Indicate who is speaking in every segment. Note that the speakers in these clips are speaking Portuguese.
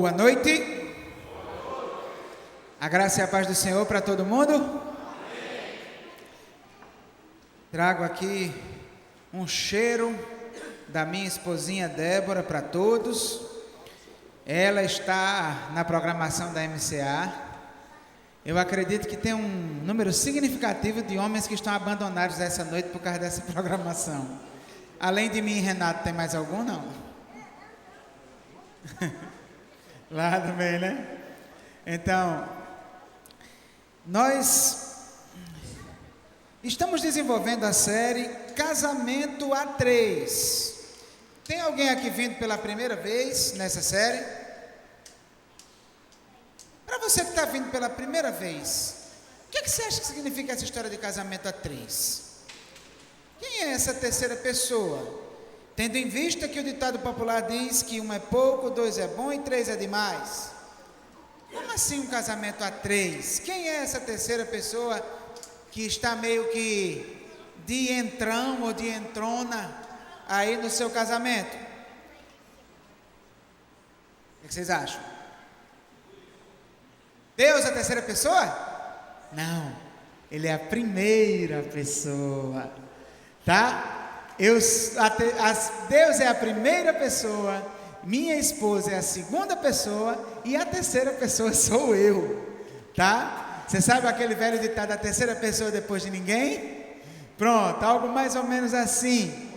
Speaker 1: Boa noite. A graça e a paz do Senhor para todo mundo. Trago aqui um cheiro da minha esposinha Débora para todos. Ela está na programação da MCA. Eu acredito que tem um número significativo de homens que estão abandonados essa noite por causa dessa programação. Além de mim e Renato, tem mais algum? Não? Lá também, né? Então, nós estamos desenvolvendo a série Casamento a 3. Tem alguém aqui vindo pela primeira vez nessa série? Para você que está vindo pela primeira vez, o que você acha que significa essa história de casamento a 3? Quem é essa terceira pessoa? Tendo em vista que o ditado popular diz que 1 é pouco, 2 é bom e 3 é demais. Como assim um casamento a 3? Quem é essa terceira pessoa que está meio que de entrão ou de entrona aí no seu casamento? O que vocês acham? Deus é a terceira pessoa? Não, Ele é a primeira pessoa, tá? Deus é a primeira pessoa, minha esposa é a segunda pessoa e a terceira pessoa sou eu, tá? Você sabe aquele velho ditado, a terceira pessoa depois de ninguém? Pronto, algo mais ou menos assim.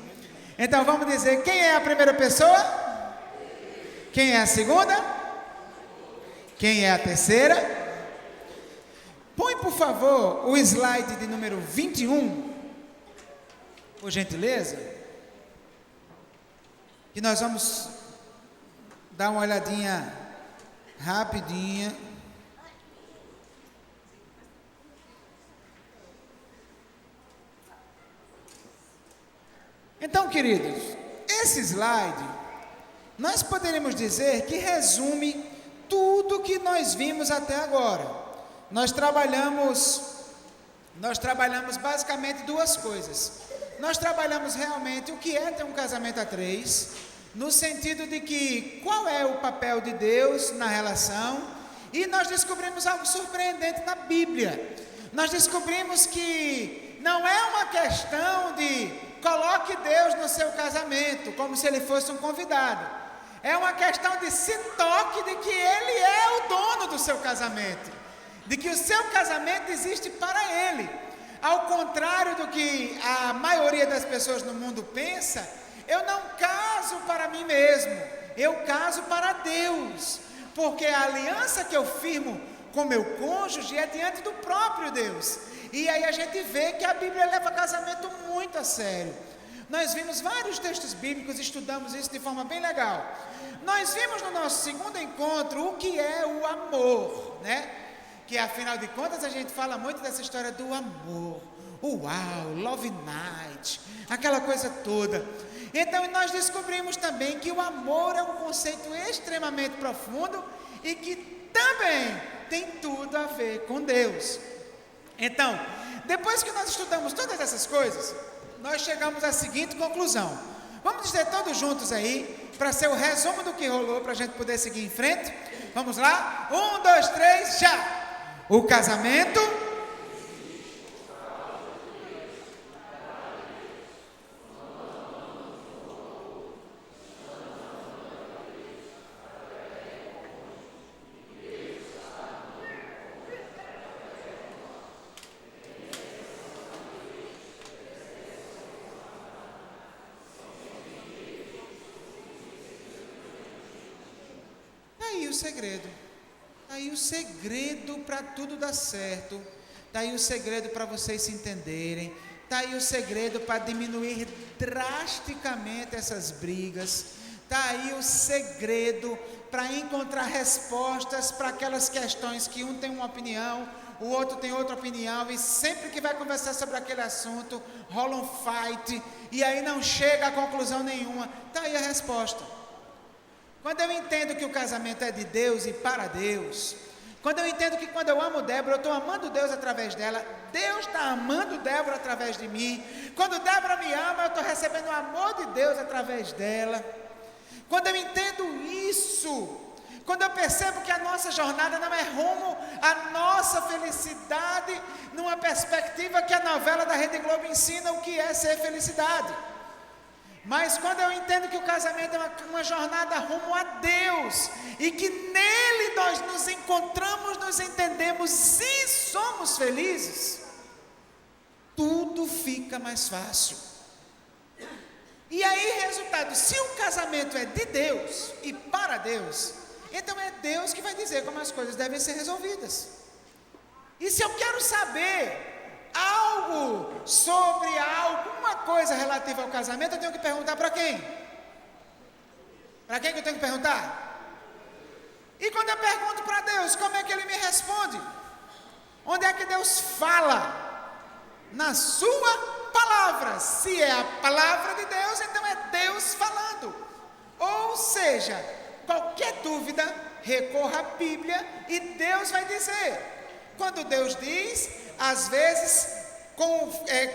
Speaker 1: Então vamos dizer, quem é a primeira pessoa? Quem é a segunda? Quem é a terceira? Põe por favor o slide de número 21. Por gentileza, que nós vamos dar uma olhadinha rapidinha. Então, queridos, esse slide, nós poderíamos dizer que resume tudo que nós vimos até agora. Nós trabalhamos basicamente duas coisas. Nós trabalhamos realmente o que é ter um casamento a 3, no sentido de que qual é o papel de Deus na relação, e nós descobrimos algo surpreendente na Bíblia. Nós descobrimos que não é uma questão de coloque Deus no seu casamento, como se ele fosse um convidado. É uma questão de se toque de que ele é o dono do seu casamento, de que o seu casamento existe para ele. Ao contrário do que a maioria das pessoas no mundo pensa, eu não caso para mim mesmo, eu caso para Deus, porque a aliança que eu firmo com meu cônjuge é diante do próprio Deus. E aí a gente vê que a Bíblia leva casamento muito a sério. Nós vimos vários textos bíblicos, estudamos isso de forma bem legal. Nós vimos no nosso segundo encontro o que é o amor, né? Que afinal de contas a gente fala muito dessa história do amor, uau, love night, aquela coisa toda. Então nós descobrimos também que o amor é um conceito extremamente profundo e que também tem tudo a ver com Deus. Então, depois que nós estudamos todas essas coisas, nós chegamos à seguinte conclusão. Vamos dizer todos juntos aí, para ser o resumo do que rolou, para a gente poder seguir em frente. Vamos lá? 1, 2, 3, já! O casamento aí o segredo. Está aí o segredo para tudo dar certo, está aí o segredo para vocês se entenderem, está aí o segredo para diminuir drasticamente essas brigas, está aí o segredo para encontrar respostas para aquelas questões que um tem uma opinião, o outro tem outra opinião, e sempre que vai conversar sobre aquele assunto, rola um fight, e aí não chega a conclusão nenhuma. Está aí a resposta. Quando eu entendo que o casamento é de Deus e para Deus, quando eu entendo que quando eu amo Débora, eu estou amando Deus através dela, Deus está amando Débora através de mim, quando Débora me ama, eu estou recebendo o amor de Deus através dela. Quando eu entendo isso, Quando eu percebo que a nossa jornada não é rumo à nossa felicidade, numa perspectiva que a novela da Rede Globo ensina o que é ser felicidade. Mas quando eu entendo que o casamento é uma jornada rumo a Deus, e que nele nós nos encontramos, nos entendemos e somos felizes, tudo fica mais fácil. E aí, resultado, se o casamento é de Deus e para Deus, então é Deus que vai dizer como as coisas devem ser resolvidas. E se eu quero saber algo sobre alguma coisa relativa ao casamento, eu tenho que perguntar para quem? Para quem que eu tenho que perguntar? E quando eu pergunto para Deus, como é que Ele me responde? Onde é que Deus fala? Na sua palavra. Se é a palavra de Deus, então é Deus falando. Ou seja, qualquer dúvida, recorra à Bíblia e Deus vai dizer. Quando Deus diz, às vezes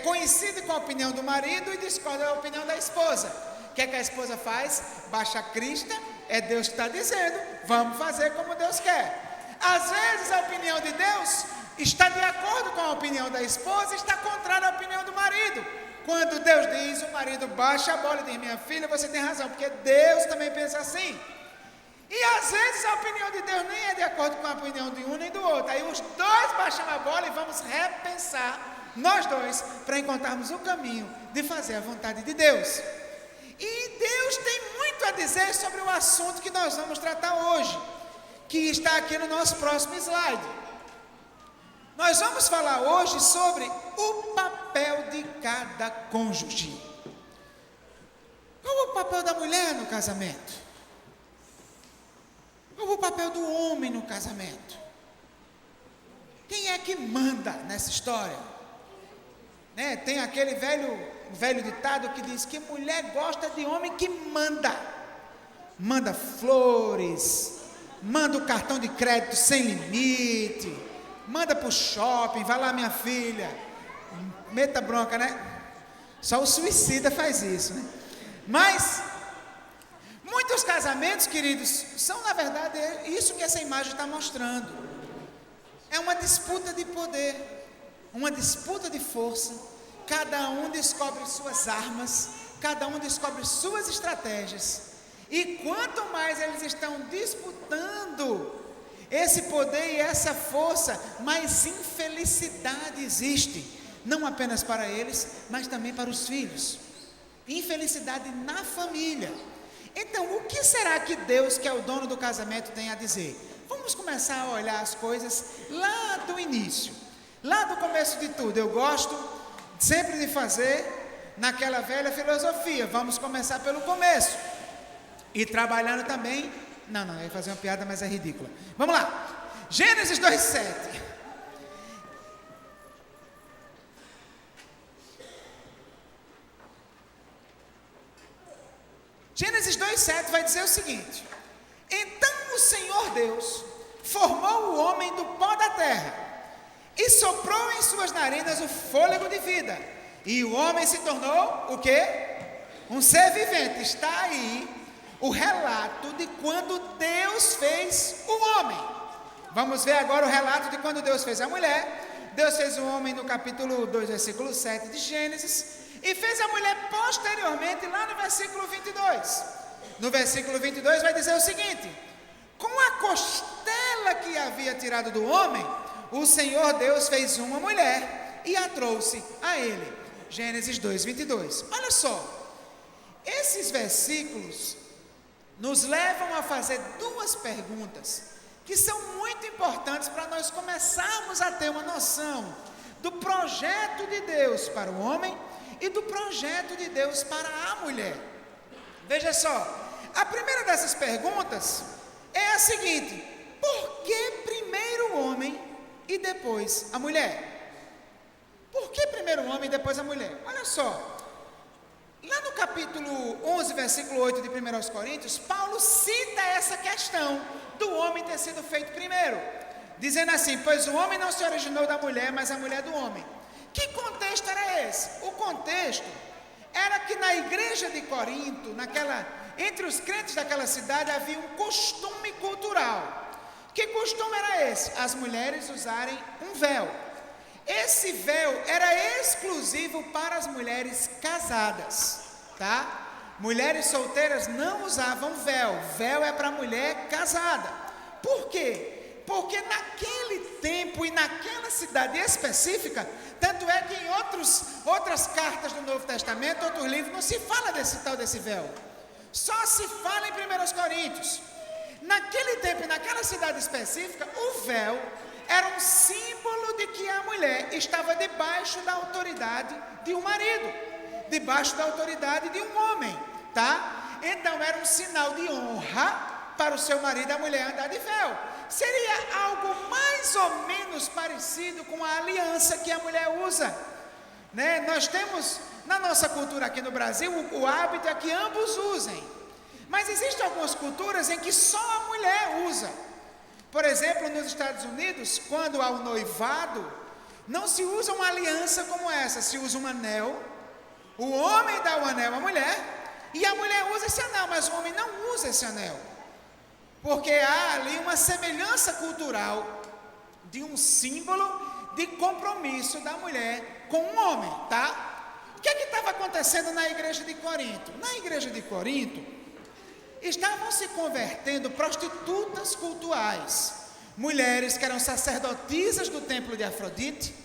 Speaker 1: coincide com a opinião do marido e discorda da opinião da esposa. O que é que a esposa faz? Baixa a crista, é Deus que está dizendo, vamos fazer como Deus quer. Às vezes a opinião de Deus está de acordo com a opinião da esposa e está contrária à opinião do marido. Quando Deus diz, o marido baixa a bola e diz, minha filha, você tem razão, porque Deus também pensa assim. E às vezes a opinião de Deus nem é de acordo com a opinião de um nem do outro. Aí os dois baixam a bola e vamos repensar, nós dois, para encontrarmos o caminho de fazer a vontade de Deus. E Deus tem muito a dizer sobre o assunto que nós vamos tratar hoje, que está aqui no nosso próximo slide. Nós vamos falar hoje sobre o papel de cada cônjuge. Qual é o papel da mulher no casamento? Qual é o papel do homem no casamento? Quem é que manda nessa história? Né? Tem aquele velho ditado que diz que mulher gosta de homem que manda. Manda flores, manda o cartão de crédito sem limite, manda para o shopping, vai lá minha filha, meta bronca, né? Só o suicida faz isso, né? Mas muitos casamentos, queridos, são na verdade isso que essa imagem está mostrando. É uma disputa de poder, uma disputa de força. Cada um descobre suas armas, cada um descobre suas estratégias. E quanto mais eles estão disputando esse poder e essa força, mais infelicidade existe, não apenas para eles, mas também para os filhos. Infelicidade na família. Então, o que será que Deus, que é o dono do casamento, tem a dizer? Vamos começar a olhar as coisas lá do início, lá do começo de tudo. Eu gosto sempre de fazer naquela velha filosofia, vamos começar pelo começo, e trabalhando também, não, eu ia fazer uma piada, mas é ridícula. Vamos lá, Gênesis 2:7. Gênesis 2:7 vai dizer o seguinte: então o Senhor Deus formou o homem do pó da terra e soprou em suas narinas o fôlego de vida, e o homem se tornou o quê? Um ser vivente. Está aí o relato de quando Deus fez o homem. Vamos ver agora o relato de quando Deus fez a mulher. Deus fez o homem no capítulo 2, versículo 7 de Gênesis, e fez a mulher posteriormente lá no versículo 22. No versículo 22 vai dizer o seguinte: com a costela que havia tirado do homem, o Senhor Deus fez uma mulher e a trouxe a ele. Gênesis 2:22. Olha só, esses versículos nos levam a fazer duas perguntas que são muito importantes para nós começarmos a ter uma noção do projeto de Deus para o homem e do projeto de Deus para a mulher. Veja só, a primeira dessas perguntas é a seguinte: por que primeiro o homem e depois a mulher? Por que primeiro o homem e depois a mulher? Olha só, lá no capítulo 11, versículo 8 de 1 Coríntios, Paulo cita essa questão do homem ter sido feito primeiro, dizendo assim: pois o homem não se originou da mulher, mas a mulher do homem. Que contexto era esse? O contexto era que na igreja de Corinto, entre os crentes daquela cidade, havia um costume cultural. Que costume era esse? As mulheres usarem um véu. Esse véu era exclusivo para as mulheres casadas, tá? Mulheres solteiras não usavam véu. Véu é para mulher casada. Por quê? Porque naquele tempo e naquela cidade específica, tanto é que em outras cartas do Novo Testamento, outros livros, não se fala desse véu. Só se fala em 1 Coríntios. Naquele tempo e naquela cidade específica, o véu era um símbolo de que a mulher estava debaixo da autoridade de um marido, debaixo da autoridade de um homem, tá? Então era um sinal de honra para o seu marido a mulher andar de véu. Seria algo mais ou menos parecido com a aliança que a mulher usa, né? Nós temos na nossa cultura aqui no Brasil o hábito é que ambos usem, mas existem algumas culturas em que só a mulher usa. Por exemplo, nos Estados Unidos, quando há o noivado, não se usa uma aliança como essa, se usa um anel. O homem dá o anel à mulher e a mulher usa esse anel, mas o homem não usa esse anel, porque há ali uma semelhança cultural de um símbolo de compromisso da mulher com um homem, tá? O que estava acontecendo na igreja de Corinto? Na igreja de Corinto, estavam se convertendo prostitutas cultuais, mulheres que eram sacerdotisas do templo de Afrodite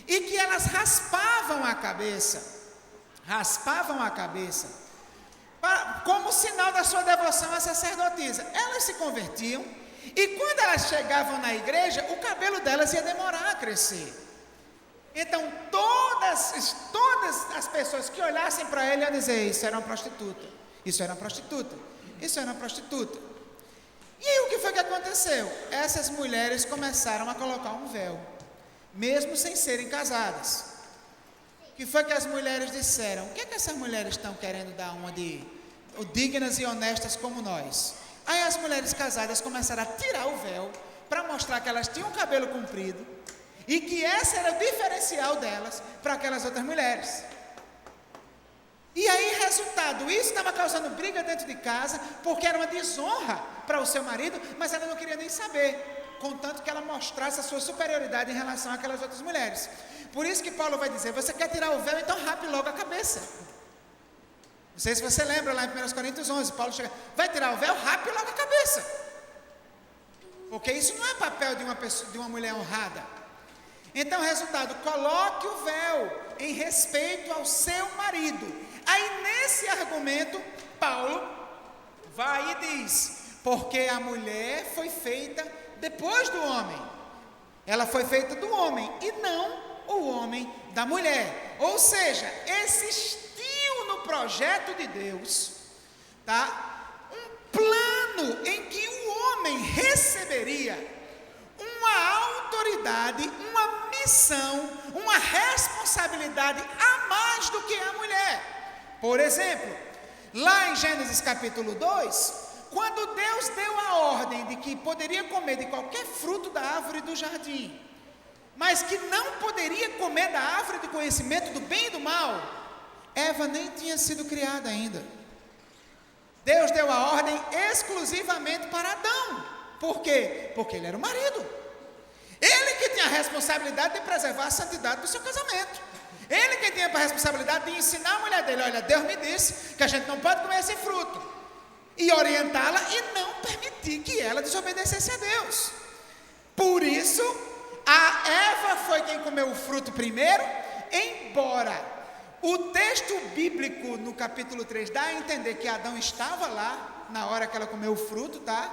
Speaker 1: e que elas raspavam a cabeça como sinal da sua devoção à sacerdotisa. Elas se convertiam e quando elas chegavam na igreja, o cabelo delas ia demorar a crescer. Então todas as pessoas que olhassem para ele iam dizer: isso era uma prostituta, isso era uma prostituta, isso era uma prostituta. E aí o que foi que aconteceu? Essas mulheres começaram a colocar um véu, mesmo sem serem casadas. O que foi que as mulheres disseram? O que é que essas mulheres estão querendo dar uma de dignas e honestas como nós? Aí as mulheres casadas começaram a tirar o véu para mostrar que elas tinham o cabelo comprido e que esse era o diferencial delas para aquelas outras mulheres. E aí, resultado, isso estava causando briga dentro de casa, porque era uma desonra para o seu marido, mas ela não queria nem saber, contanto que ela mostrasse a sua superioridade em relação àquelas outras mulheres. Por isso que Paulo vai dizer: você quer tirar o véu, então rape logo a cabeça. Não sei se você lembra lá em 1 Coríntios 11, Paulo chega: vai tirar o véu, rape logo a cabeça. Porque isso não é papel de uma mulher honrada. Então, resultado, coloque o véu em respeito ao seu marido. Aí nesse argumento, Paulo vai e diz: porque a mulher foi feita depois do homem. Ela foi feita do homem e não o homem da mulher. Ou seja, existiu no projeto de Deus, tá? Um plano em que o homem receberia uma autoridade, uma missão, uma responsabilidade a mais do que a mulher. Por exemplo, lá em Gênesis capítulo 2, quando Deus deu a ordem de que poderia comer de qualquer fruto da árvore do jardim, mas que não poderia comer da árvore do conhecimento do bem e do mal, Eva nem tinha sido criada ainda. Deus deu a ordem exclusivamente para Adão. Por quê? Porque ele era o marido. Ele que tinha a responsabilidade de preservar a santidade do seu casamento. Ele que tinha a responsabilidade de ensinar a mulher dele: olha, Deus me disse que a gente não pode comer esse fruto, e orientá-la e não permitir que ela desobedecesse a Deus. Por isso, a Eva foi quem comeu o fruto primeiro, embora o texto bíblico no capítulo 3 dá a entender que Adão estava lá na hora que ela comeu o fruto, tá?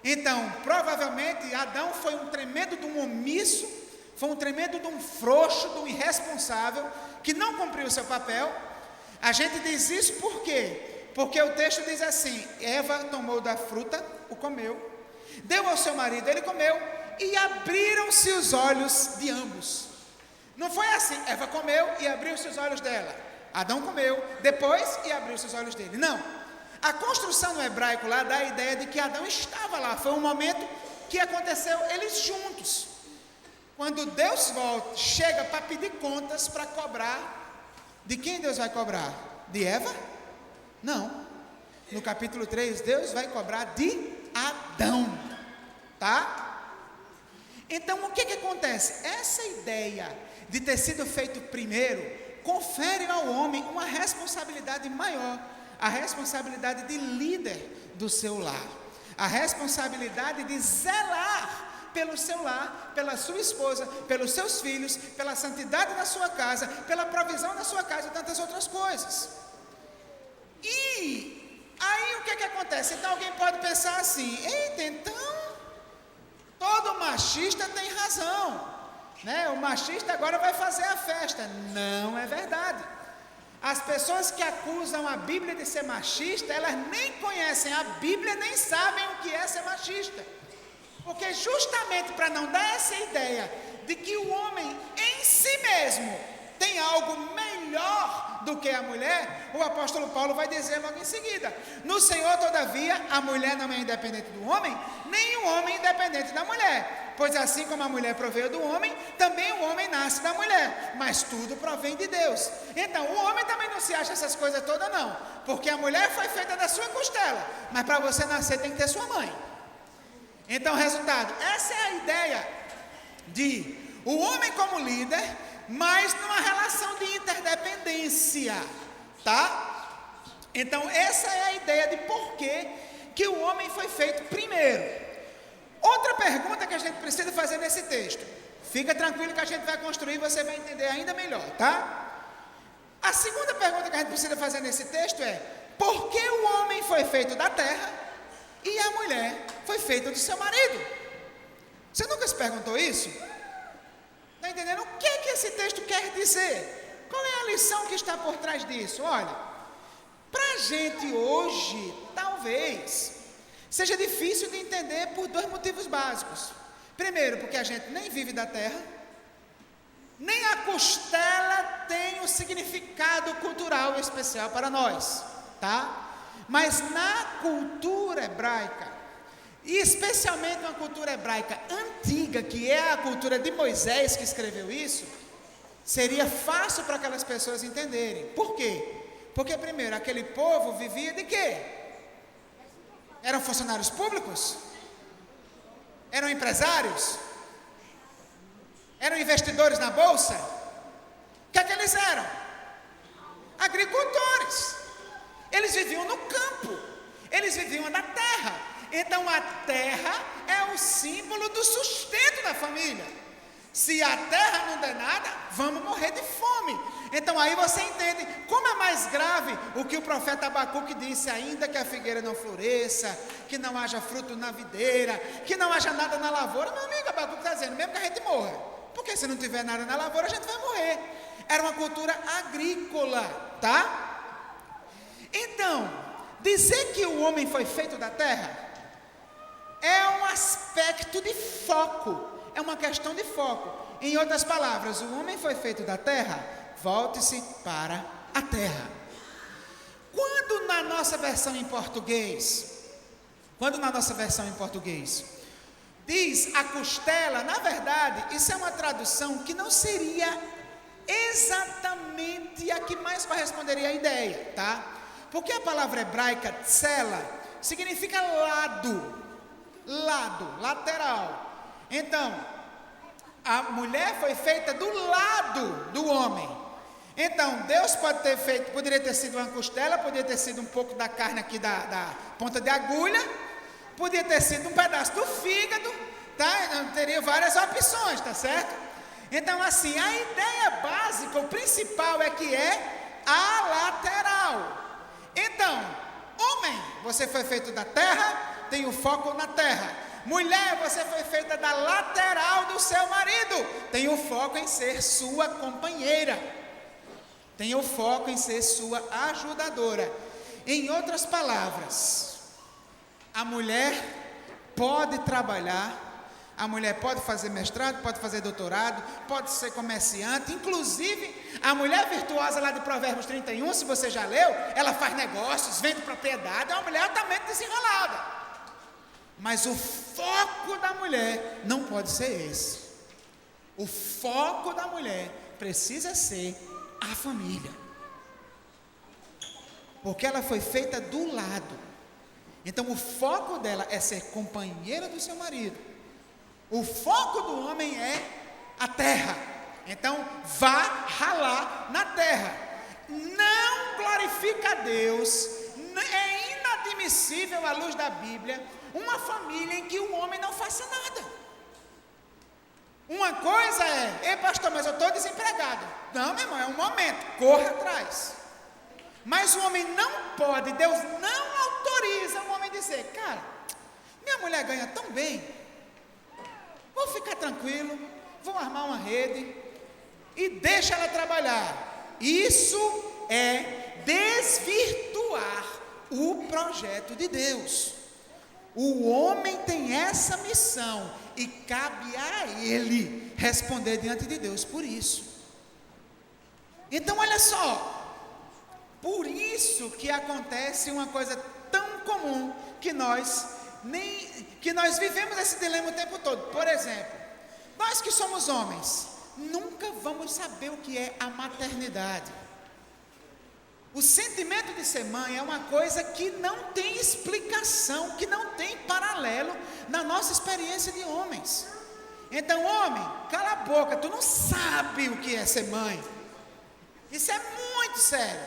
Speaker 1: Então, provavelmente, Adão foi um tremendo de um omisso, foi um tremendo de um frouxo, de um irresponsável, que não cumpriu o seu papel. A gente diz isso por quê? Porque o texto diz assim: Eva tomou da fruta, o comeu, deu ao seu marido, ele comeu, e abriram-se os olhos de ambos. Não foi assim: Eva comeu e abriu-se os olhos dela. Adão comeu, depois, e abriu-se os olhos dele. Não. A construção no hebraico lá dá a ideia de que Adão estava lá. Foi um momento que aconteceu eles juntos. Quando Deus volta, chega para pedir contas, para cobrar. De quem Deus vai cobrar? De Eva? Não. No capítulo 3, Deus vai cobrar de Adão, tá? Então, o que acontece? Essa ideia de ter sido feito primeiro, confere ao homem uma responsabilidade maior, a responsabilidade de líder do seu lar, a responsabilidade de zelar pelo seu lar, pela sua esposa, pelos seus filhos, pela santidade da sua casa, pela provisão da sua casa e tantas outras coisas. E aí o que acontece? Então alguém pode pensar assim: eita, então todo machista tem razão, né? O machista agora vai fazer a festa. Não é verdade. As pessoas que acusam a Bíblia de ser machista, elas nem conhecem a Bíblia, nem sabem o que é ser machista. Porque justamente para não dar essa ideia de que o homem em si mesmo tem algo melhor do que a mulher, o apóstolo Paulo vai dizer logo em seguida: no Senhor, todavia, a mulher não é independente do homem, nem o homem independente da mulher. Pois assim como a mulher proveio do homem, também o homem nasce da mulher, mas tudo provém de Deus. Então, o homem também não se acha essas coisas todas não, porque a mulher foi feita da sua costela, mas para você nascer tem que ter sua mãe. Então, resultado, essa é a ideia de o homem como líder, mas numa relação de interdependência, tá? Então, essa é a ideia de por que o homem foi feito primeiro. Outra pergunta que a gente precisa fazer nesse texto, fica tranquilo que a gente vai construir e você vai entender ainda melhor, tá? A segunda pergunta que a gente precisa fazer nesse texto é: por que o homem foi feito da terra e a mulher foi feita do seu marido? Você nunca se perguntou isso? Está entendendo? O que esse texto quer dizer? Qual é a lição que está por trás disso? Olha, para a gente hoje, talvez seja difícil de entender por dois motivos básicos. Primeiro, porque a gente nem vive da terra, nem a costela tem um significado cultural especial para nós, tá? Mas na cultura hebraica, e especialmente uma cultura hebraica antiga, que é a cultura de Moisés que escreveu isso, seria fácil para aquelas pessoas entenderem. Por quê? Porque primeiro, aquele povo vivia de quê? Eram funcionários públicos? Eram empresários? Eram investidores na bolsa? O que é que eles eram? Agricultores. Eles viviam no campo, eles viviam na terra. Então a terra é o símbolo do sustento da família. Se a terra não der nada, vamos morrer de fome. Então aí você entende como é mais grave o que o profeta Abacuque disse: ainda que a figueira não floresça, que não haja fruto na videira, que não haja nada na lavoura. Meu amigo, Abacuque está dizendo, mesmo que a gente morra, porque se não tiver nada na lavoura, a gente vai morrer. Era uma cultura agrícola, tá? Então, dizer que o homem foi feito da terra é um aspecto de foco, é uma questão de foco. Em outras palavras, o homem foi feito da terra, volte-se para a terra. Quando na nossa versão em português diz a costela, na verdade, isso é uma tradução que não seria exatamente a que mais corresponderia à ideia, tá? Porque a palavra hebraica tsela significa lado, lateral. Então, a mulher foi feita do lado do homem. Então, Deus poderia ter sido uma costela, poderia ter sido um pouco da carne aqui da ponta de agulha, poderia ter sido um pedaço do fígado, tá? Teria várias opções, tá certo? Então, assim, a ideia básica, o principal é que é a lateral. Então, homem, você foi feito da terra, tem o foco na terra. Mulher, você foi feita da lateral do seu marido, tem o foco em ser sua companheira, tem o foco em ser sua ajudadora. Em outras palavras, a mulher pode trabalhar, a mulher pode fazer mestrado, pode fazer doutorado, pode ser comerciante. Inclusive, a mulher virtuosa lá de Provérbios 31, se você já leu, ela faz negócios, vende propriedade, é uma mulher altamente desenrolada. Mas o foco da mulher não pode ser esse. O foco da mulher precisa ser a família. porque ela foi feita do lado. Então o foco dela é ser companheira do seu marido. O foco do homem é a terra. Então vá ralar na terra. Não glorifica a Deus. É inadmissível à luz da Bíblia uma família em que o homem não faça nada. Uma coisa é: ei pastor, mas eu estou desempregado. Não, meu irmão, é um momento, corra atrás. Mas o homem não pode, Deus não autoriza o homem dizer: cara, minha mulher ganha tão bem, vou ficar tranquilo, vou armar uma rede e deixa ela trabalhar. Isso é desvirtuar o projeto de Deus. O homem tem essa missão e cabe a ele responder diante de Deus por isso. Então olha só, por isso que acontece uma coisa tão comum que nós vivemos esse dilema o tempo todo. Por exemplo, nós que somos homens, nunca vamos saber o que é a maternidade. O sentimento de ser mãe é uma coisa que não tem explicação, que não tem paralelo na nossa experiência de homens. Então, homem, cala a boca, tu não sabe o que é ser mãe. Isso é muito sério.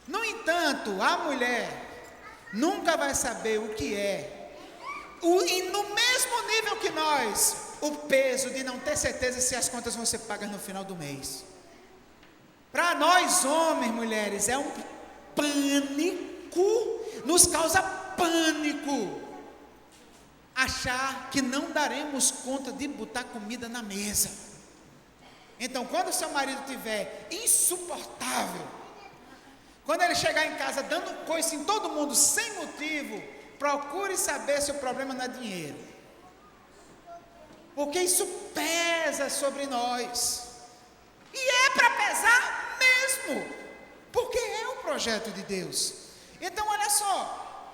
Speaker 1: No entanto, a mulher nunca vai saber o que é. E no mesmo nível que nós, o peso de não ter certeza se as contas vão ser pagas no final do mês. Para nós homens, mulheres, é um pânico, nos causa pânico achar que não daremos conta de botar comida na mesa. Então, quando seu marido estiver insuportável, quando ele chegar em casa dando coice em todo mundo sem motivo, procure saber se o problema não é dinheiro, porque isso pesa sobre nós. E é para pesar mesmo, porque é o projeto de Deus. Então olha só,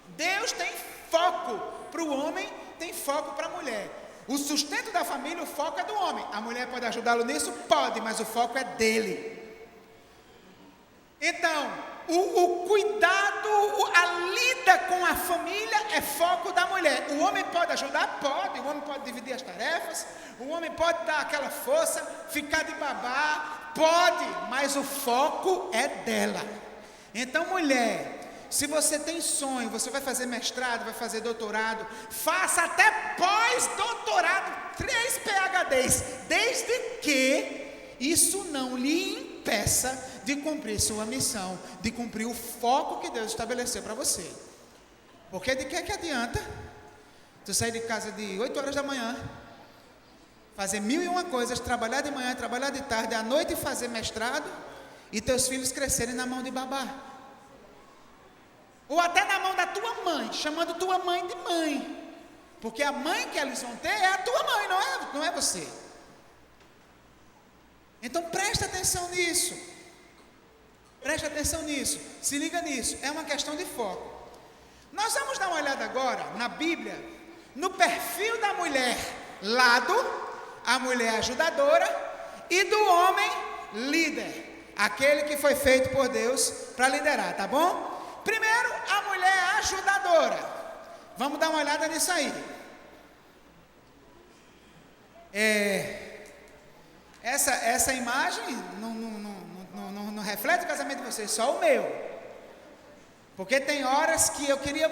Speaker 1: Deus tem foco para o homem, tem foco para a mulher. O sustento da família, o foco é do homem. A mulher pode ajudá-lo nisso? Pode, mas o foco é dele. Então, o cuidado, a lida com a família é foco da mulher. O homem pode ajudar? Pode. O homem pode dividir as tarefas, o homem pode dar aquela força, ficar de babá, pode, mas o foco é dela. Então, mulher, se você tem sonho, você vai fazer mestrado, vai fazer doutorado, faça até pós-doutorado, 3 PhDs, desde que isso não lhe impeça de cumprir sua missão, de cumprir o foco que Deus estabeleceu para você. Porque de que adianta tu sair de casa de 8 horas da manhã, fazer 1001 coisas, trabalhar de manhã, trabalhar de tarde, à noite fazer mestrado, e teus filhos crescerem na mão de babá, ou até na mão da tua mãe, chamando tua mãe de mãe, porque a mãe que eles vão ter é a tua mãe, não é você. Então presta atenção nisso. Presta atenção nisso, se liga nisso, é uma questão de foco. Nós vamos dar uma olhada agora na Bíblia, no perfil da mulher lado, a mulher ajudadora, e do homem líder, aquele que foi feito por Deus para liderar, tá bom? Primeiro, a mulher ajudadora. Vamos dar uma olhada nisso aí. Essa imagem não reflete o casamento de vocês, só o meu. Porque tem horas que eu queria...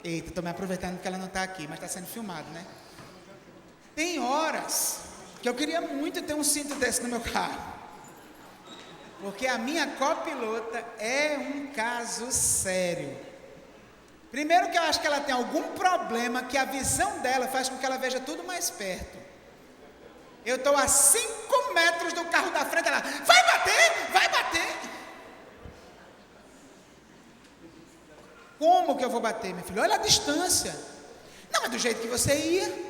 Speaker 1: Eita, estou me aproveitando porque ela não está aqui, mas está sendo filmado, né? Tem horas que eu queria muito ter um cinto desse no meu carro. Porque a minha copilota é um caso sério. Primeiro que eu acho que ela tem algum problema, que a visão dela faz com que ela veja tudo mais perto. Eu estou a 5 metros do carro da frente, ela, vai bater, vai bater. Como que eu vou bater, meu filho? Olha a distância. Não, é do jeito que você ia.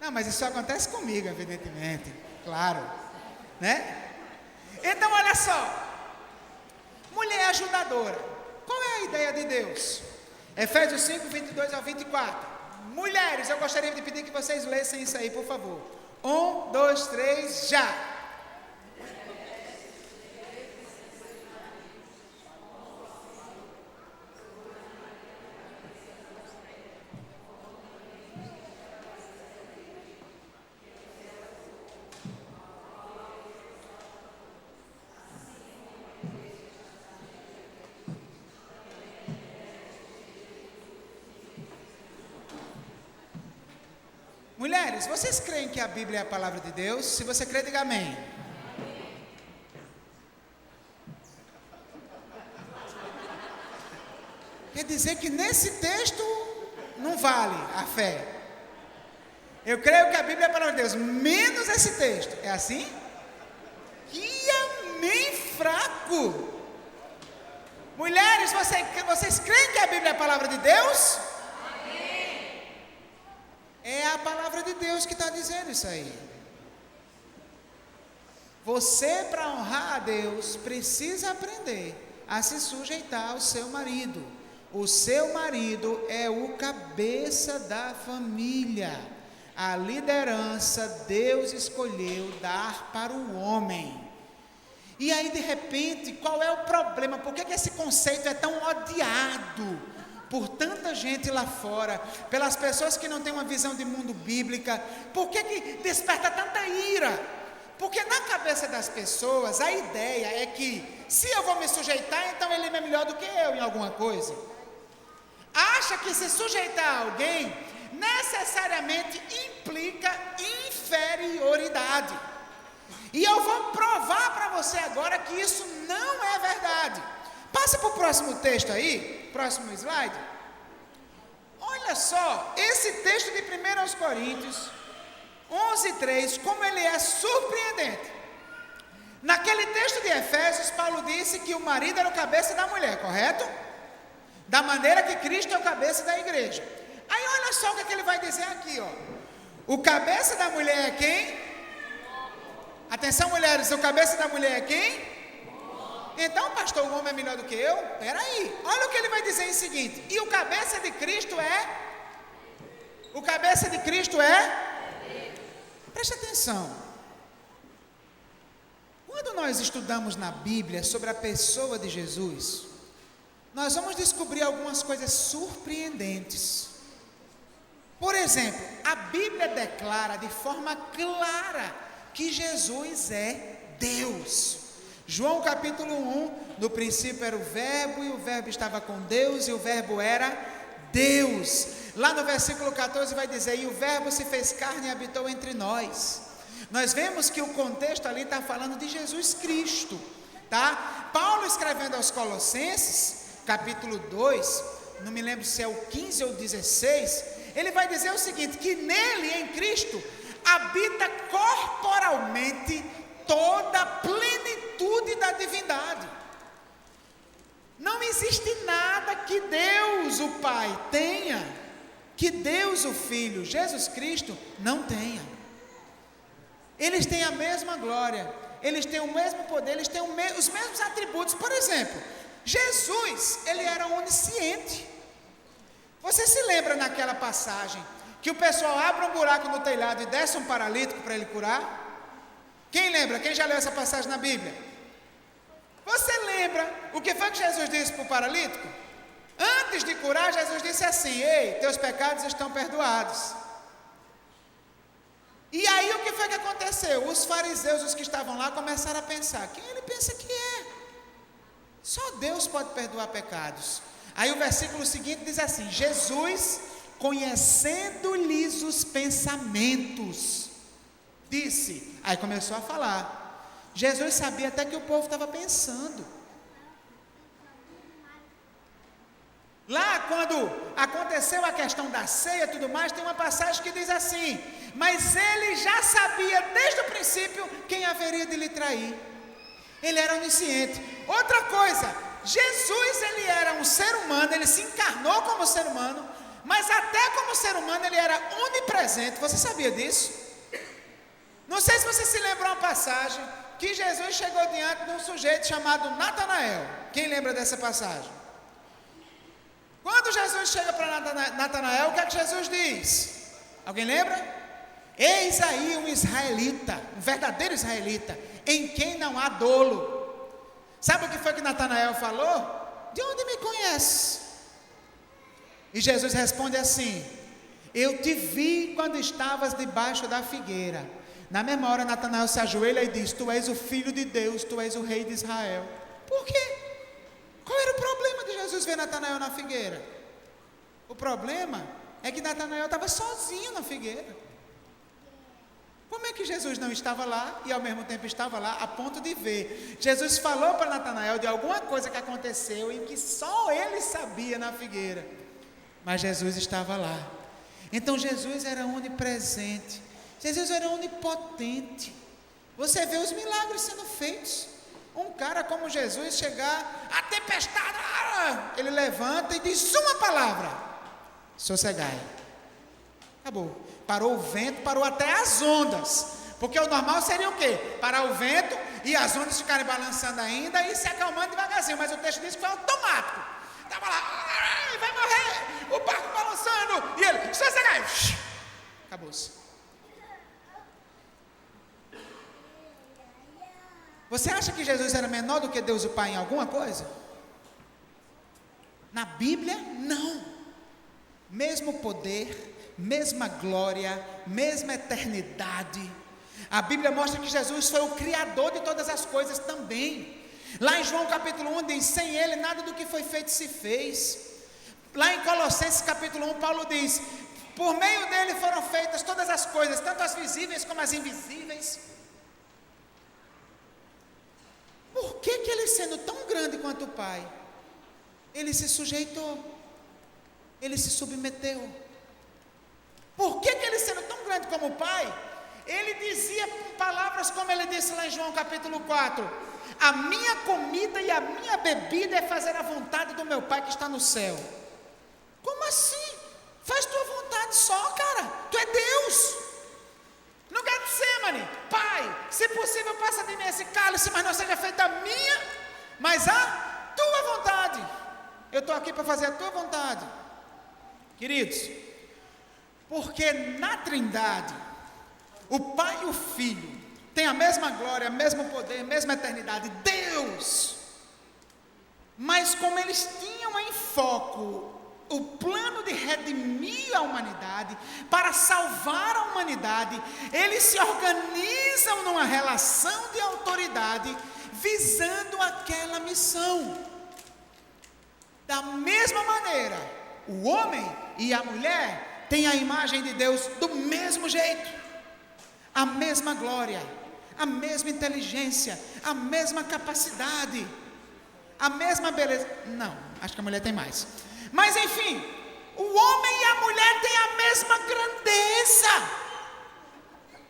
Speaker 1: Não, mas isso acontece comigo, evidentemente. Claro, né? Então, olha só. Mulher ajudadora. Qual é a ideia de Deus? Efésios 5, 22 ao 24. Mulheres, eu gostaria de pedir que vocês lessem isso aí, por favor. 1, 2, 3, já. Mulheres, vocês creem que a Bíblia é a palavra de Deus? Se você crê, diga amém. Quer dizer que nesse texto não vale a fé. Eu creio que a Bíblia é a palavra de Deus, menos esse texto. É assim? Que amém fraco. Mulheres, vocês creem que a Bíblia é a palavra de Deus? Amém. É a palavra de Deus que está dizendo isso aí. Você, para honrar a Deus, precisa aprender a se sujeitar ao seu marido. O seu marido é o cabeça da família. A liderança Deus escolheu dar para o homem. E aí, de repente, qual é o problema? Por que esse conceito é tão odiado por tanta gente lá fora, pelas pessoas que não têm uma visão de mundo bíblica? Por que desperta tanta ira? Porque na cabeça das pessoas, a ideia é que, se eu vou me sujeitar, então ele é melhor do que eu em alguma coisa. Acha que se sujeitar a alguém, necessariamente implica inferioridade. E eu vou provar para você agora que isso não é verdade. Passa para o próximo texto aí, próximo slide. Olha só, esse texto de 1 Coríntios 11:3, como ele é surpreendente. Naquele texto de Efésios, Paulo disse que o marido era o cabeça da mulher, correto? Da maneira que Cristo é o cabeça da igreja. Aí olha só o que ele vai dizer aqui, ó. O cabeça da mulher é quem? Atenção, mulheres, o cabeça da mulher é quem? Então, pastor, o homem é melhor do que eu? Peraí, olha o que ele vai dizer em seguinte. E o cabeça de Cristo é? O cabeça de Cristo é? Preste atenção. Quando nós estudamos na Bíblia sobre a pessoa de Jesus, nós vamos descobrir algumas coisas surpreendentes. Por exemplo, a Bíblia declara de forma clara que Jesus é Deus. João capítulo 1, no princípio era o verbo, e o verbo estava com Deus, e o verbo era Deus. Lá no versículo 14 vai dizer, e o verbo se fez carne e habitou entre nós. Nós vemos que o contexto ali está falando de Jesus Cristo, tá? Paulo escrevendo aos Colossenses, capítulo 2, não me lembro se é o 15 ou 16, ele vai dizer o seguinte, que nele, em Cristo, habita corporalmente toda a plenitude da divindade. Não existe nada que Deus o Pai tenha, que Deus o Filho, Jesus Cristo, não tenha. Eles têm a mesma glória, eles têm o mesmo poder, eles têm os mesmos atributos. Por exemplo, Jesus, ele era onisciente. Você se lembra naquela passagem que o pessoal abre um buraco no telhado e desce um paralítico para ele curar? Quem lembra? Quem já leu essa passagem na Bíblia? Você lembra o que foi que Jesus disse para o paralítico? Antes de curar, Jesus disse assim, ei, teus pecados estão perdoados. E aí o que foi que aconteceu? Os fariseus, os que estavam lá, começaram a pensar, quem ele pensa que é? Só Deus pode perdoar pecados. Aí o versículo seguinte diz assim, Jesus, conhecendo-lhes os pensamentos, disse, aí começou a falar. Jesus sabia até que o povo estava pensando. Lá quando aconteceu a questão da ceia e tudo mais, tem uma passagem que diz assim, mas ele já sabia desde o princípio quem haveria de lhe trair. Ele era onisciente. Outra coisa, Jesus, ele era um ser humano, ele se encarnou como ser humano, mas até como ser humano ele era onipresente. Você sabia disso? Não sei se você se lembra uma passagem que Jesus chegou diante de um sujeito chamado Natanael. Quem lembra dessa passagem? Quando Jesus chega para Natanael, o que é que Jesus diz? Alguém lembra? Eis aí um israelita, um verdadeiro israelita, em quem não há dolo. Sabe o que foi que Natanael falou? De onde me conhece? E Jesus responde assim, eu te vi quando estavas debaixo da figueira. Na mesma hora Natanael se ajoelha e diz, tu és o filho de Deus, tu és o rei de Israel. Por quê? Qual era o problema de Jesus ver Natanael na figueira? O problema é que Natanael estava sozinho na figueira. Como é que Jesus não estava lá e ao mesmo tempo estava lá a ponto de ver? Jesus falou para Natanael de alguma coisa que aconteceu e que só ele sabia na figueira, mas Jesus estava lá. Então Jesus era onipresente, Jesus era onipotente. Você vê os milagres sendo feitos. Um cara como Jesus chegar, a tempestade, ele levanta e diz uma palavra: sossegai. Acabou. Parou o vento, parou até as ondas. Porque o normal seria o quê? Parar o vento e as ondas ficarem balançando ainda e se acalmando devagarzinho. Mas o texto diz que foi automático. Estava lá, vai morrer, o barco balançando. E ele, sossegai. Acabou-se. Você acha que Jesus era menor do que Deus o Pai em alguma coisa? Na Bíblia, não. Mesmo poder, mesma glória, mesma eternidade. A Bíblia mostra que Jesus foi o Criador de todas as coisas também. Lá em João capítulo 1 diz, sem Ele nada do que foi feito se fez. Lá em Colossenses capítulo 1, Paulo diz, por meio dele foram feitas todas as coisas, tanto as visíveis como as invisíveis. Por que ele, sendo tão grande quanto o Pai, ele se sujeitou, ele se submeteu? Por que ele, sendo tão grande como o Pai, ele dizia palavras como ele disse lá em João capítulo 4, a minha comida e a minha bebida é fazer a vontade do meu Pai que está no céu. Como assim? Faz tua vontade só, cara, tu é Deus. No Getsemane, Pai, se possível passa de mim esse cálice, mas não seja feita a minha, mas a tua vontade. Eu estou aqui para fazer a tua vontade. Queridos, porque na Trindade, o Pai e o Filho têm a mesma glória, o mesmo poder, a mesma eternidade, Deus. Mas como eles tinham em foco o plano de redimir a humanidade, para salvar a humanidade, eles se organizam numa relação de autoridade, visando aquela missão. Da mesma maneira, o homem e a mulher têm a imagem de Deus do mesmo jeito, a mesma glória, a mesma inteligência, a mesma capacidade, a mesma beleza. Não, acho que a mulher tem mais. Mas enfim, o homem e a mulher têm a mesma grandeza,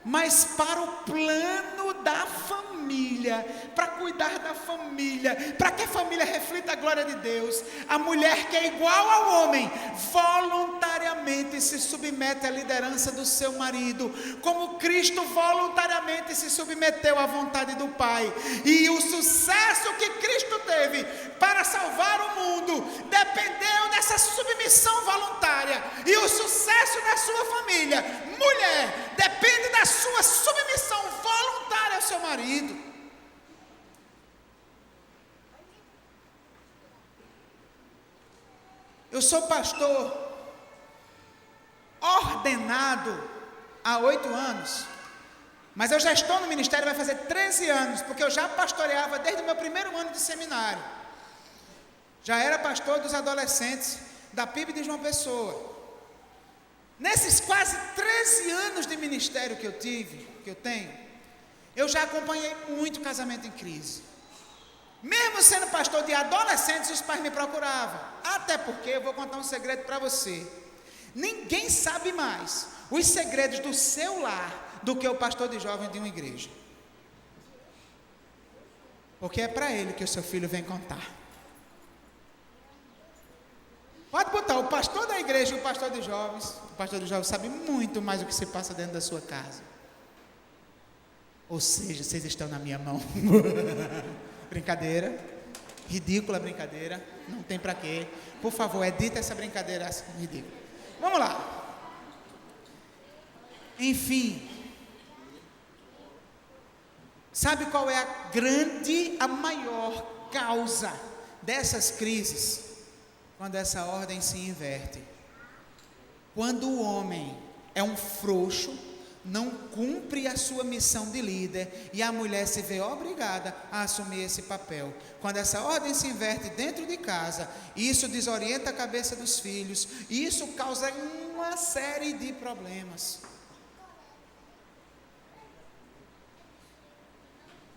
Speaker 1: mas para o plano da família, para cuidar da família, para que a família reflita a glória de Deus, a mulher, que é igual ao homem, voluntariamente se submete à liderança do seu marido, como Cristo voluntariamente se submeteu à vontade do Pai. E o sucesso que Cristo teve para salvar o mundo dependeu dessa submissão voluntária, e o sucesso da sua família, mulher, depende da sua submissão voluntária ao seu marido. Eu sou pastor ordenado há 8 anos, mas eu já estou no ministério, vai fazer 13 anos, porque eu já pastoreava desde o meu primeiro ano de seminário. Já era pastor dos adolescentes da PIB de João Pessoa. Nesses quase 13 anos de ministério que eu tenho, eu já acompanhei muito casamento em crise. Mesmo sendo pastor de adolescentes, os pais me procuravam. Até porque, eu vou contar um segredo para você. Ninguém sabe mais os segredos do seu lar do que o pastor de jovem de uma igreja. Porque é para ele que o seu filho vem contar. Pode botar o pastor da igreja e o pastor de jovens. O pastor de jovens sabe muito mais do que se passa dentro da sua casa. Ou seja, vocês estão na minha mão. Brincadeira. Ridícula brincadeira. Não tem para quê. Por favor, edita essa brincadeira ridícula. Vamos lá. Enfim. Sabe qual é a maior causa dessas crises? Quando essa ordem se inverte. Quando o homem é um frouxo, não cumpre a sua missão de líder, e a mulher se vê obrigada a assumir esse papel. Quando essa ordem se inverte dentro de casa, isso desorienta a cabeça dos filhos, e isso causa uma série de problemas.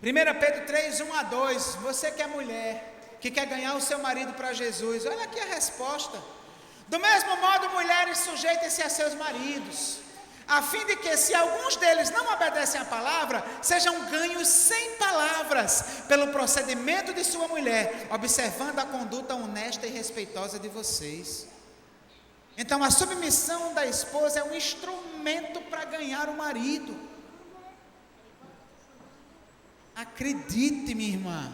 Speaker 1: 1 Pedro 3, 1 a 2, você que é mulher, que quer ganhar o seu marido para Jesus, olha aqui a resposta. Do mesmo modo, mulheres, sujeitem-se a seus maridos, a fim de que, se alguns deles não obedecem à palavra, sejam ganhos sem palavras, pelo procedimento de sua mulher, observando a conduta honesta e respeitosa de vocês. Então, a submissão da esposa é um instrumento para ganhar o marido. Acredite, minha irmã,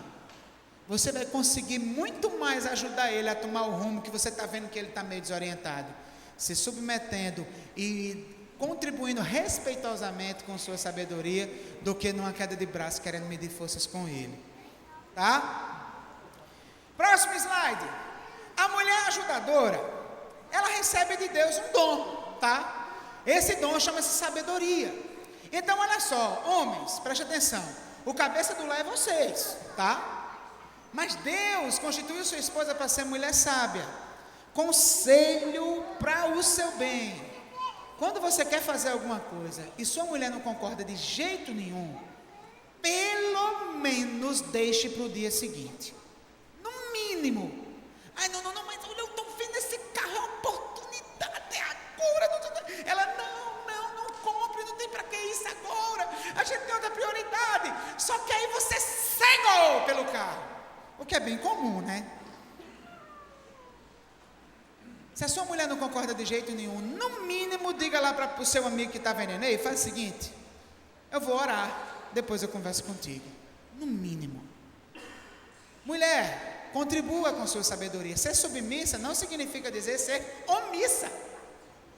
Speaker 1: você vai conseguir muito mais ajudar ele a tomar o rumo que você está vendo que ele está meio desorientado, se submetendo e contribuindo respeitosamente com sua sabedoria, do que numa queda de braço querendo medir forças com ele, tá? Próximo slide. A mulher ajudadora, ela recebe de Deus um dom, tá? Esse dom chama-se sabedoria. Então olha só, homens, preste atenção, o cabeça do lar é vocês, tá? Mas Deus constituiu sua esposa para ser mulher sábia, conselho para o seu bem. Quando você quer fazer alguma coisa e sua mulher não concorda de jeito nenhum, pelo menos deixe para o dia seguinte. No mínimo. Ai, não, mas olha, eu estou vendo esse carro, é uma oportunidade, é agora. Ela, não compre, não tem para que isso agora. A gente tem outra prioridade. Só que aí você cegou pelo carro. O que é bem comum, né? Se a sua mulher não concorda de jeito nenhum, no mínimo diga lá para o seu amigo que está vendendo: ei, faz o seguinte, eu vou orar, depois eu converso contigo. No mínimo. Mulher, contribua com sua sabedoria. Ser submissa não significa dizer ser omissa,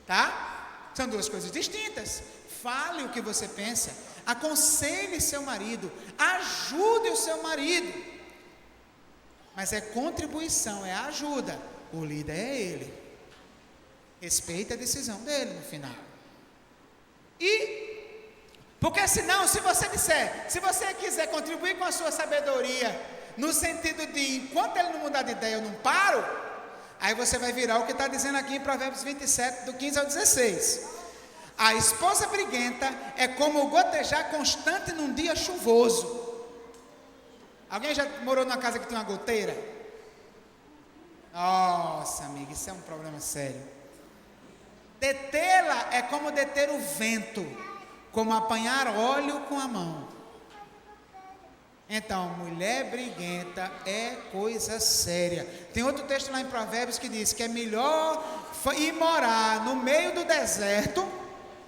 Speaker 1: tá? São duas coisas distintas. Fale o que você pensa, aconselhe seu marido, ajude o seu marido, mas é contribuição, é ajuda. O líder é ele. Respeite a decisão dele no final. E, porque senão, se você quiser contribuir com a sua sabedoria, no sentido de, enquanto ele não mudar de ideia, eu não paro, aí você vai virar o que está dizendo aqui em Provérbios 27, do 15 ao 16. A esposa briguenta é como o gotejar constante num dia chuvoso. Alguém já morou numa casa que tem uma goteira? Nossa, amiga, isso é um problema sério. Detê-la é como deter o vento, como apanhar óleo com a mão. Então, mulher briguenta é coisa séria. Tem outro texto lá em Provérbios que diz que é melhor ir morar no meio do deserto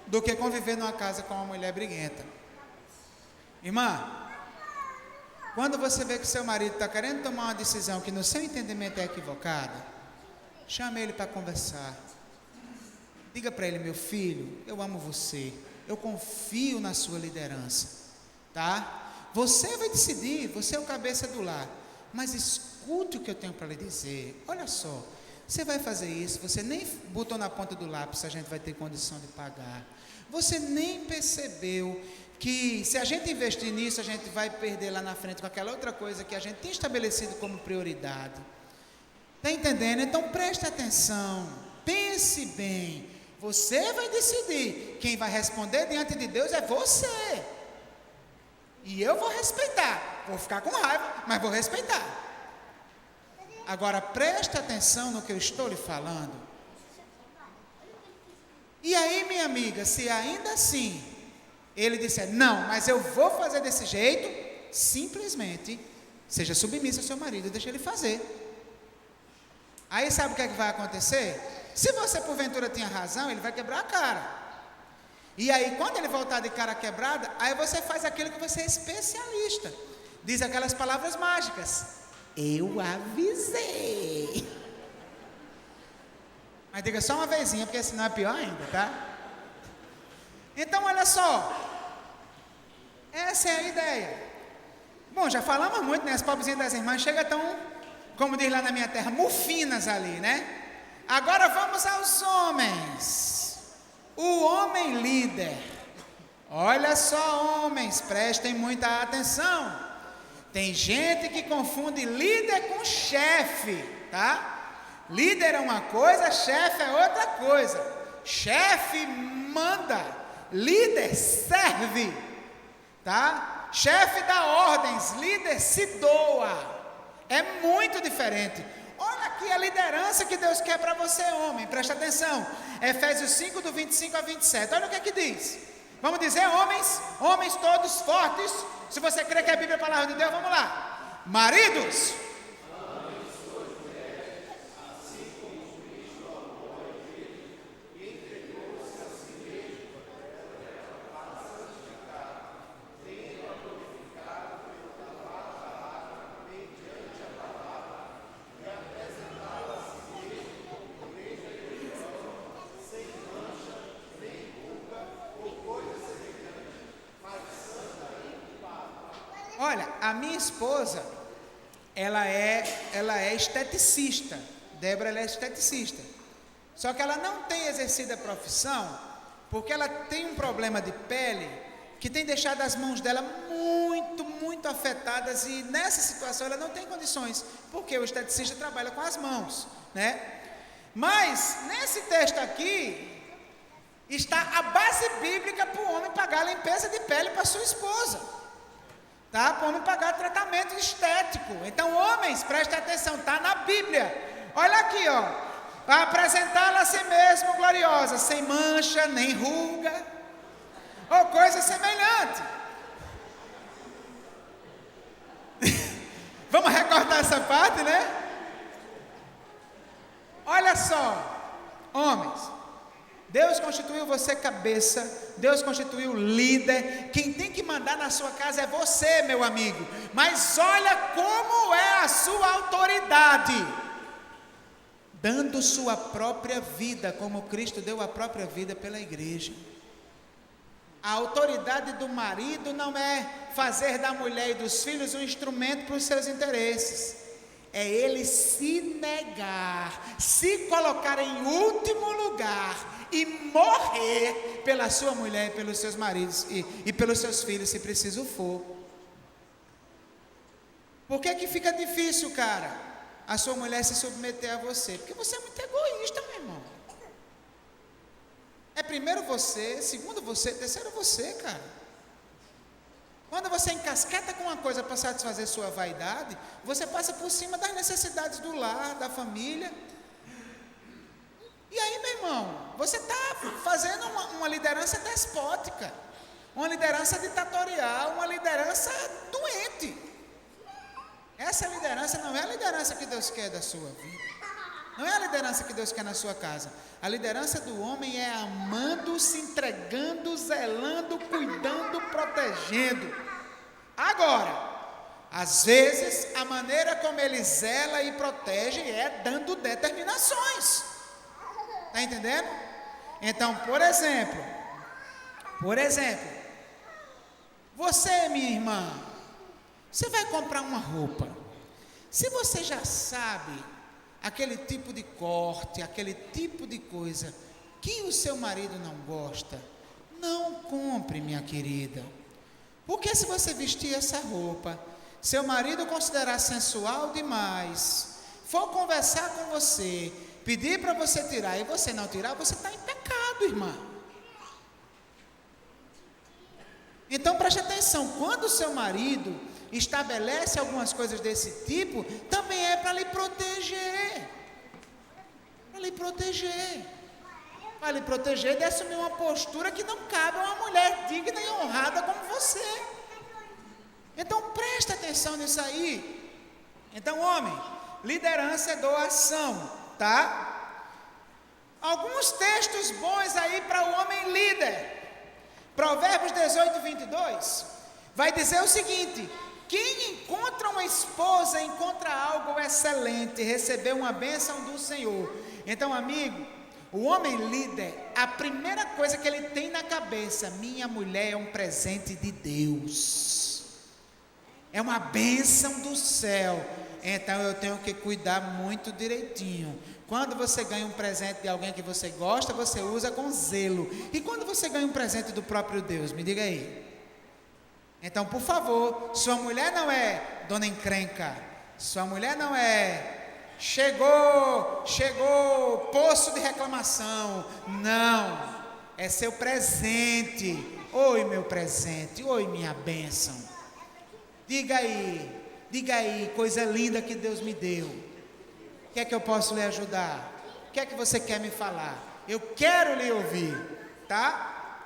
Speaker 1: do que conviver numa casa com uma mulher briguenta. Irmã, quando você vê que seu marido está querendo tomar uma decisão que no seu entendimento é equivocada, chame ele para conversar. Diga para ele: meu filho, eu amo você, eu confio na sua liderança, tá? Você vai decidir, você é o cabeça do lar, mas escute o que eu tenho para lhe dizer. Olha só, você vai fazer isso, você nem botou na ponta do lápis, a gente vai ter condição de pagar. Você nem percebeu que se a gente investir nisso, a gente vai perder lá na frente com aquela outra coisa que a gente tem estabelecido como prioridade. Está entendendo? Então preste atenção, pense bem. Você vai decidir. Quem vai responder diante de Deus é você. E eu vou respeitar. Vou ficar com raiva, mas vou respeitar. Agora preste atenção no que eu estou lhe falando. E aí, minha amiga, se ainda assim ele disser: não, mas eu vou fazer desse jeito, simplesmente seja submissa ao seu marido e deixe ele fazer. Aí sabe o que é que vai acontecer? Se você porventura tinha razão, ele vai quebrar a cara. E aí quando ele voltar de cara quebrada, aí você faz aquilo que você é especialista. Diz aquelas palavras mágicas: eu avisei. Mas diga só uma vezinha, porque senão é pior ainda, tá? Então olha só, essa é a ideia. Bom, já falamos muito, né? As pobrezinhas das irmãs chegam tão, como diz lá na minha terra, mufinas ali, né? Agora vamos aos homens. O homem líder. Olha só, homens, prestem muita atenção. Tem gente que confunde líder com chefe, tá? Líder é uma coisa, chefe é outra coisa. Chefe manda, líder serve, tá? chefe dá ordens, líder se doa. É muito diferente. Olha aqui a liderança que Deus quer para você, homem. Presta atenção. Efésios 5, do 25 a 27. Olha o que é que diz. Vamos dizer, homens todos fortes. Se você crê que a Bíblia é a palavra de Deus, vamos lá. Maridos, olha, a minha esposa, ela é esteticista. Débora, ela é esteticista. Só que ela não tem exercido a profissão, porque ela tem um problema de pele, que tem deixado as mãos dela muito afetadas, e nessa situação ela não tem condições, porque o esteticista trabalha com as mãos, né? Mas, nesse texto aqui, está a base bíblica para o homem pagar a limpeza de pele para sua esposa. Tá? Para não pagar tratamento estético. Então, homens, prestem atenção, está na Bíblia. Olha aqui, ó. Para apresentá-la a si mesmo gloriosa, sem mancha, nem ruga, ou coisa semelhante. Vamos recortar essa parte, né? Olha só, homens. Deus constituiu você cabeça, Deus constituiu líder. Quem tem que mandar na sua casa é você, meu amigo. Mas olha como é a sua autoridade. Dando sua própria vida, como Cristo deu a própria vida pela igreja. A autoridade do marido não é fazer da mulher e dos filhos um instrumento para os seus interesses. É ele se negar, se colocar em último lugar e morrer pela sua mulher, pelos seus maridos e pelos seus filhos, se preciso for. Por que que fica difícil, cara, a sua mulher se submeter a você? Porque você é muito egoísta, meu irmão. É primeiro você, segundo você, terceiro você, cara. Quando você encasqueta com uma coisa para satisfazer sua vaidade, você passa por cima das necessidades do lar, da família. E aí, meu irmão, você está fazendo uma liderança despótica, uma liderança ditatorial, uma liderança doente. Essa liderança não é a liderança que Deus quer da sua vida. Não é a liderança que Deus quer na sua casa. A liderança do homem é amando, se entregando, zelando, cuidando, protegendo. Agora, às vezes, a maneira como ele zela e protege é dando determinações. Está entendendo? Então, por exemplo, você, minha irmã, você vai comprar uma roupa. Se você já sabe aquele tipo de corte, aquele tipo de coisa que o seu marido não gosta, não compre, minha querida. Porque se você vestir essa roupa, seu marido considerar sensual demais, for conversar com você, pedir para você tirar e você não tirar, você está em pecado, irmã. Então preste atenção, quando o seu marido estabelece algumas coisas desse tipo, também é para lhe proteger. Para lhe proteger. Para lhe proteger de assumir uma postura que não cabe a uma mulher digna e honrada como você. Então preste atenção nisso aí. Então, homem, liderança é doação, tá? Alguns textos bons aí para o homem líder. Provérbios 18, 22 vai dizer o seguinte: quem encontra uma esposa encontra algo excelente, recebeu uma bênção do Senhor. Então, amigo, o homem líder, a primeira coisa que ele tem na cabeça: minha mulher é um presente de Deus, é uma bênção do céu, então eu tenho que cuidar muito direitinho. Quando você ganha um presente de alguém que você gosta, você usa com zelo. E quando você ganha um presente do próprio Deus, me diga aí. Então, por favor, sua mulher não é dona encrenca, sua mulher não é chegou, poço de reclamação. Não, é seu presente. Oi, meu presente, oi, minha bênção. Diga aí, coisa linda que Deus me deu. O que é que eu posso lhe ajudar? O que é que você quer me falar? Eu quero lhe ouvir, tá?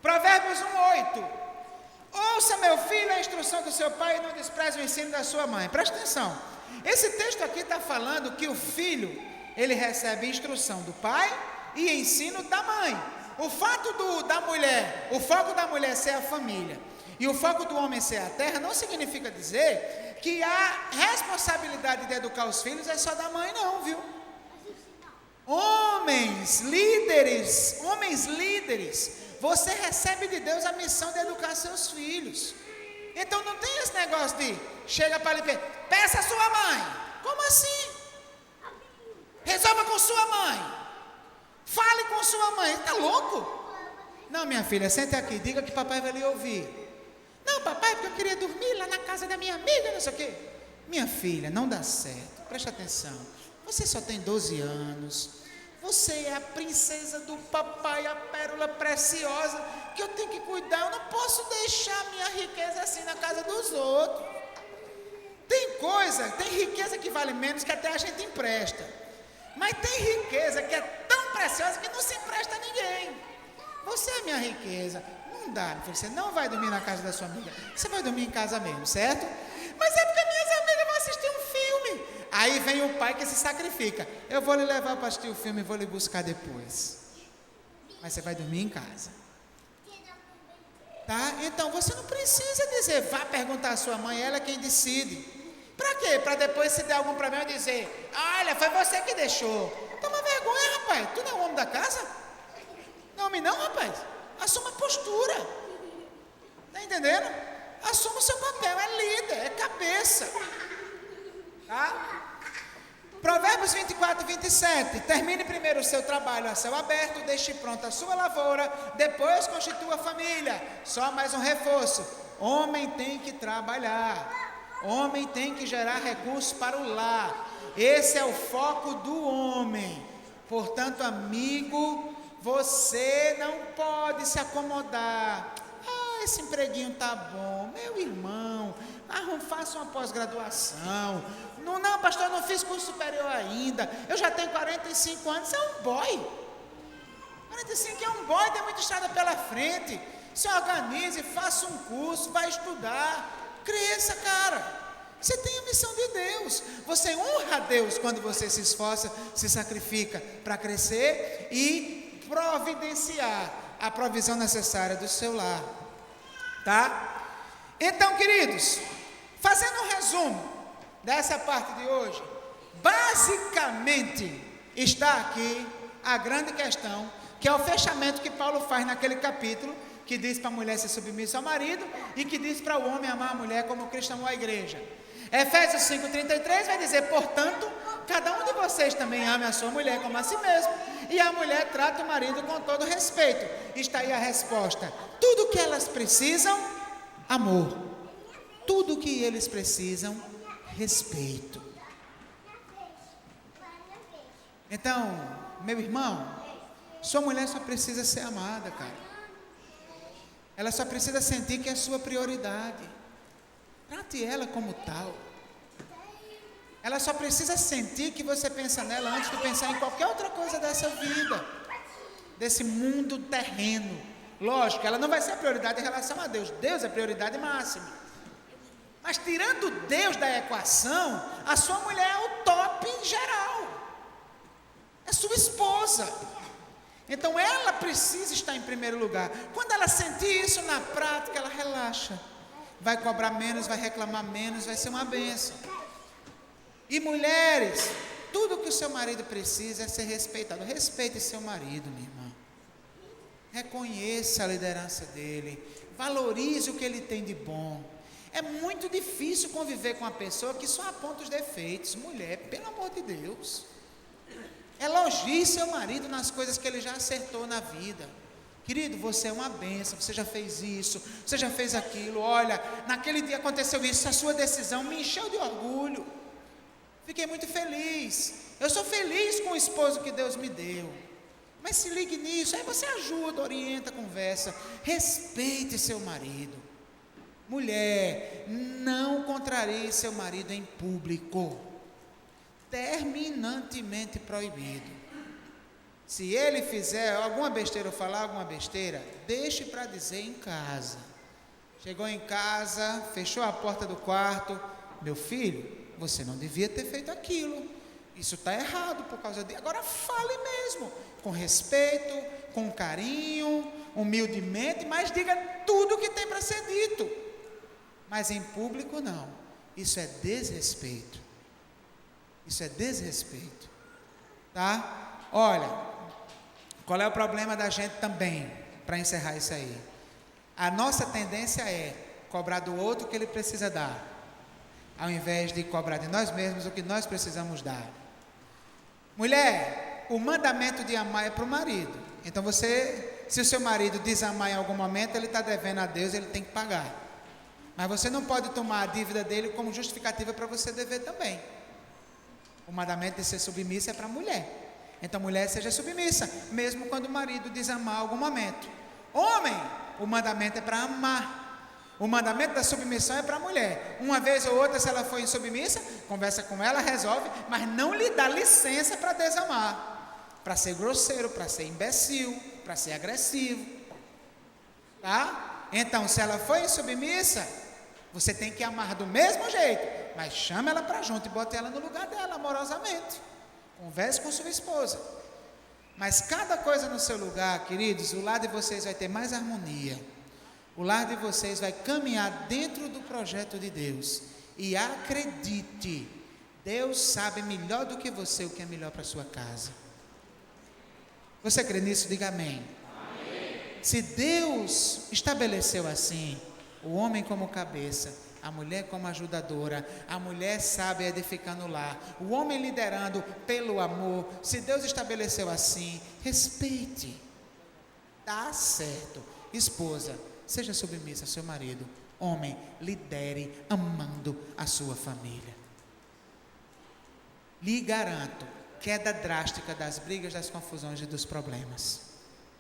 Speaker 1: Provérbios 1:8. Ouça, meu filho, a instrução do seu pai e não despreze o ensino da sua mãe. Presta atenção. Esse texto aqui está falando que o filho, ele recebe instrução do pai e ensino da mãe. O fato o foco da mulher ser a família e o foco do homem ser a terra, não significa dizer que a responsabilidade de educar os filhos é só da mãe, não, viu? Homens líderes, você recebe de Deus a missão de educar seus filhos. Então não tem esse negócio de chega para ele, peça a sua mãe. Como assim? Resolva com sua mãe. Fale com sua mãe. Está louco? Não, minha filha, sente aqui, diga que papai vai lhe ouvir. Não, papai, porque eu queria dormir lá na casa da minha amiga, não sei o quê. Minha filha, não dá certo. Preste atenção. Você só tem 12 anos. Você é a princesa do papai, a pérola preciosa que eu tenho que cuidar. Eu não posso deixar minha riqueza assim na casa dos outros. Tem riqueza que vale menos que até a gente empresta. Mas tem riqueza que é tão preciosa que não se empresta a ninguém. Você é minha riqueza. Não dá, meu filho. Você não vai dormir na casa da sua amiga. Você vai dormir em casa mesmo, certo? Mas é porque minhas amigas vão assistir um filme. Aí vem o pai que se sacrifica. Eu vou lhe levar para assistir o filme e vou lhe buscar depois. Mas você vai dormir em casa. Tá? Então você não precisa dizer, vá perguntar à sua mãe, ela é quem decide. Para quê? Para depois, se der algum problema, dizer, olha, foi você que deixou. Toma vergonha, rapaz. Tu não é o homem da casa? Não é homem não, rapaz. Assuma a postura. Tá entendendo? Assuma o seu papel, é líder, é cabeça. Tá? Provérbios 24:27. Termine primeiro o seu trabalho a céu aberto, deixe pronta a sua lavoura, depois constitua a família. Só mais um reforço. Homem tem que trabalhar. Homem tem que gerar recursos para o lar. Esse é o foco do homem. Portanto, amigo, você não pode se acomodar. Esse empreguinho tá bom. Meu irmão, faça uma pós-graduação. Não, pastor, eu não fiz curso superior ainda. Eu já tenho 45 anos. Você é um boy. 45 é um boy, tem muita estrada pela frente. Se organize, faça um curso, vai estudar. Cresça, cara. Você tem a missão de Deus. Você honra a Deus quando você se esforça, se sacrifica para crescer e providenciar a provisão necessária do seu lar. Tá? Então, queridos, fazendo um resumo dessa parte de hoje, basicamente está aqui a grande questão, que é o fechamento que Paulo faz naquele capítulo, que diz para a mulher ser submissa ao marido e que diz para o homem amar a mulher como Cristo amou a igreja. Efésios 5:33 vai dizer, portanto, cada um de vocês também ame a sua mulher como a si mesmo, e a mulher trata o marido com todo respeito. Está aí a resposta. Tudo que elas precisam, amor. Tudo que eles precisam, respeito. Então, meu irmão, sua mulher só precisa ser amada, cara. Ela só precisa sentir que é sua prioridade. Trate ela como tal. Ela só precisa sentir que você pensa nela antes de pensar em qualquer outra coisa dessa vida, desse mundo terreno. Lógico, ela não vai ser a prioridade em relação a Deus. Deus é a prioridade máxima. Mas tirando Deus da equação, a sua mulher é o top em geral. É sua esposa. Então ela precisa estar em primeiro lugar. Quando ela sentir isso na prática, ela relaxa. Vai cobrar menos, vai reclamar menos, vai ser uma bênção. E mulheres, tudo que o seu marido precisa é ser respeitado. Respeite seu marido, minha irmã. Reconheça a liderança dele. Valorize o que ele tem de bom. É muito difícil conviver com uma pessoa que só aponta os defeitos. Mulher, pelo amor de Deus. Elogie seu marido nas coisas que ele já acertou na vida. Querido, você é uma bênção, você já fez isso, você já fez aquilo. Olha, naquele dia aconteceu isso, a sua decisão me encheu de orgulho. Fiquei muito feliz. Eu sou feliz com o esposo que Deus me deu. Mas se ligue nisso, aí você ajuda, orienta, conversa. Respeite seu marido. Mulher, não contrarie seu marido em público. Terminantemente proibido. Se ele fizer alguma besteira ou falar alguma besteira, deixe para dizer em casa. Chegou em casa, fechou a porta do quarto. Meu filho, você não devia ter feito aquilo. Isso está errado por causa de... Agora fale mesmo, com respeito, com carinho, humildemente, mas diga tudo o que tem para ser dito. Mas em público não. Isso é desrespeito. Isso é desrespeito. Tá? Olha, qual é o problema da gente também, para encerrar isso aí? A nossa tendência é cobrar do outro o que ele precisa dar, ao invés de cobrar de nós mesmos o que nós precisamos dar. Mulher, o mandamento de amar é para o marido. Então você, se o seu marido desamar em algum momento, ele está devendo a Deus, ele tem que pagar. Mas você não pode tomar a dívida dele como justificativa para você dever também. O mandamento de ser submissa é para a mulher. Então, mulher, seja submissa, mesmo quando o marido desamar em algum momento. Homem, o mandamento é para amar. O mandamento da submissão é para a mulher. Uma vez ou outra, se ela for insubmissa, conversa com ela, resolve, mas não lhe dá licença para desamar, para ser grosseiro, para ser imbecil, para ser agressivo. Tá? Então, se ela for insubmissa, você tem que amar do mesmo jeito, mas chama ela para junto e bota ela no lugar dela, amorosamente. Converse com sua esposa. Mas cada coisa no seu lugar, queridos, o lar de vocês vai ter mais harmonia. O lar de vocês vai caminhar dentro do projeto de Deus. E acredite, Deus sabe melhor do que você o que é melhor para a sua casa. Você crê nisso? Diga amém. Amém. Se Deus estabeleceu assim, o homem como cabeça, a mulher como ajudadora, a mulher sábia edificando o lar, o homem liderando pelo amor. Se Deus estabeleceu assim, respeite. Tá certo. Esposa, seja submissa ao seu marido. Homem, lidere amando a sua família. Lhe garanto, queda drástica das brigas, das confusões e dos problemas.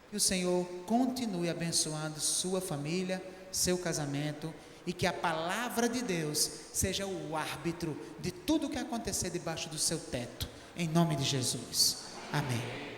Speaker 1: Que o Senhor continue abençoando sua família, seu casamento, e que a palavra de Deus seja o árbitro de tudo o que acontecer debaixo do seu teto, em nome de Jesus. Amém.